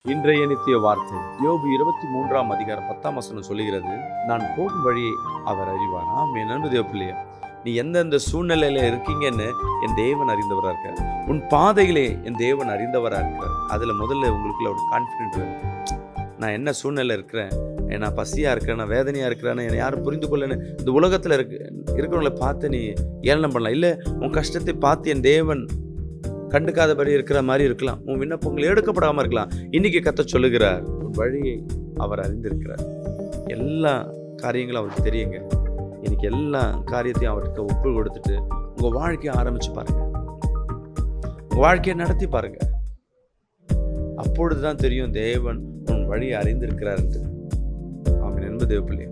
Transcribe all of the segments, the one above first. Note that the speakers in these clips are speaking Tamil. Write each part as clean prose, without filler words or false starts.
இன்றைய நித்திய வார்த்தை யோபு 23 அதிகாரம் 10 சொல்லுகிறது, நான் போகும் வழியை அவர் அறிவார். என் அன்பு தேவ பிள்ளையே, நீ எந்தெந்த சூழ்நிலையில இருக்கீங்கன்னு என் தேவன் அறிந்தவராக இருக்கார். உன் பாதைகளே என் தேவன் அறிந்தவராக இருக்கிறார். அதுல முதல்ல உங்களுக்குள்ள ஒரு கான்ஃபிடென்ட் வரும். நான் என்ன சூழ்நிலை இருக்கிறேன், நான் பசியா இருக்கிறேன், நான் வேதனையா இருக்கிறேன்னு என்னை யாரும் புரிந்து கொள்ளன்னு இந்த உலகத்துல இருக்கிறவங்களை பார்த்து நீ ஏளனம் பண்ணலாம். இல்லை, உன் கஷ்டத்தை பார்த்து என் தேவன் கண்டுக்காதபடி இருக்கிற மாதிரி இருக்கலாம். உன் விண்ணப்பங்கள் எடுக்கப்படாமல் இருக்கலாம். இன்னைக்கு கர்த்தர் சொல்லுகிறார், உன் வழியை அவர் அறிந்திருக்கிறார். எல்லா காரியங்களும் அவருக்கு தெரியுங்க. இன்னைக்கு எல்லா காரியத்தையும் அவருக்கு ஒப்பு கொடுத்துட்டு உங்கள் வாழ்க்கையை ஆரம்பிச்சு பாருங்க, உங்கள் வாழ்க்கையை நடத்தி பாருங்க. அப்பொழுதுதான் தெரியும் தேவன் உன் வழியை அறிந்திருக்கிறார் என்று. அவன் என்பது தேவ பிள்ளை.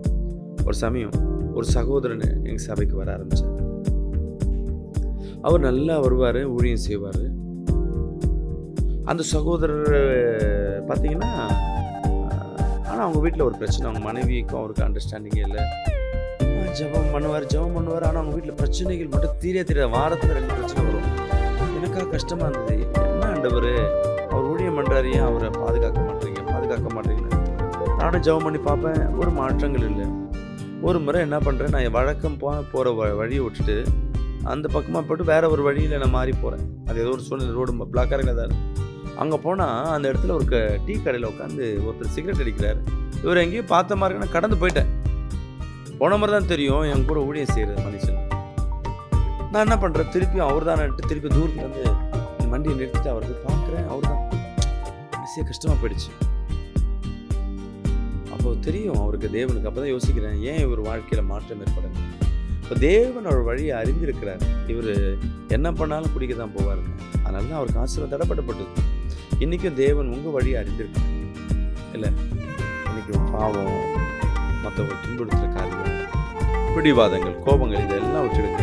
ஒரு சமயம் ஒரு சகோதரன் எங்கள் சபைக்கு வர ஆரம்பித்தார். அவர் நல்லா வருவார், ஊழியம் செய்வார். அந்த சகோதரர் பார்த்தீங்கன்னா, ஆனால் அவங்க வீட்டில் ஒரு பிரச்சனை. அவங்க மனைவிக்கும் அவருக்கு அண்டர்ஸ்டாண்டிங்கே இல்லை. ஜெபம் பண்ணுவார். ஆனால் அவங்க வீட்டில் பிரச்சனைகள் மட்டும் தீர வாரத்தில் 2 பிரச்சனை வரும். எனக்காக கஷ்டமாக இருந்தது. என்ன ஆண்டவர், அவர் ஊழியம் பண்ணுறாரு, ஏன் அவரை பாதுகாக்க மாட்டேங்கன்னு நானும் ஜெபம் பண்ணி பார்ப்பேன். ஒரு மாற்றங்கள் இல்லை. ஒரு முறை என்ன பண்ணுறேன், நான் வழக்கம் போகிற வழியை விட்டுட்டு அந்த பக்கமாக போய்ட்டு வேறு ஒரு வழியில் நான் மாறி போகிறேன். அது ஏதோ ஒரு சூழ்நிலை, ரோடு பிளாக்காக இருக்கிறதா. அங்கே போனால் அந்த இடத்துல ஒரு டீ கடையில் உட்காந்து ஒருத்தர் சிகரெட் அடிக்கிறார். இவர் எங்கேயும் பார்த்த மாதிரி நான் கடந்து போயிட்டேன். போன மாதிரி தான் தெரியும் என் கூட ஊழியம் செய்கிறது மனுஷன். நான் என்ன பண்ணுறேன், திருப்பி அவர் தான் திருப்பி தூரத்தில் வந்து இந்த வண்டியை நிறுத்திட்டு அவருக்கு பார்க்குறேன். அவர் தான் மனசே கஷ்டமாக போயிடுச்சு. அப்போ தெரியும் அவருக்கு, தேவனுக்கு. அப்போ தான் யோசிக்கிறேன், ஏன் இவர் வாழ்க்கையில் மாற்றம் ஏற்படுங்க. இப்போ தேவன் அவர் வழியை அறிந்திருக்கிறார். இவர் என்ன பண்ணாலும் குடிக்க தான் போவாருங்க. அதனால தான் அவருக்கு ஆசீர்வாதம் தடைப்பட்டது. இன்றைக்கும் தேவன் உங்கள் வழியை அறிந்திருக்கார். இல்லை, இன்றைக்கி பாவம், மற்றவங்க துன்புறுத்துகிற காரியம், பிடிவாதங்கள், கோபங்கள், இதெல்லாம் விட்டுடுங்க.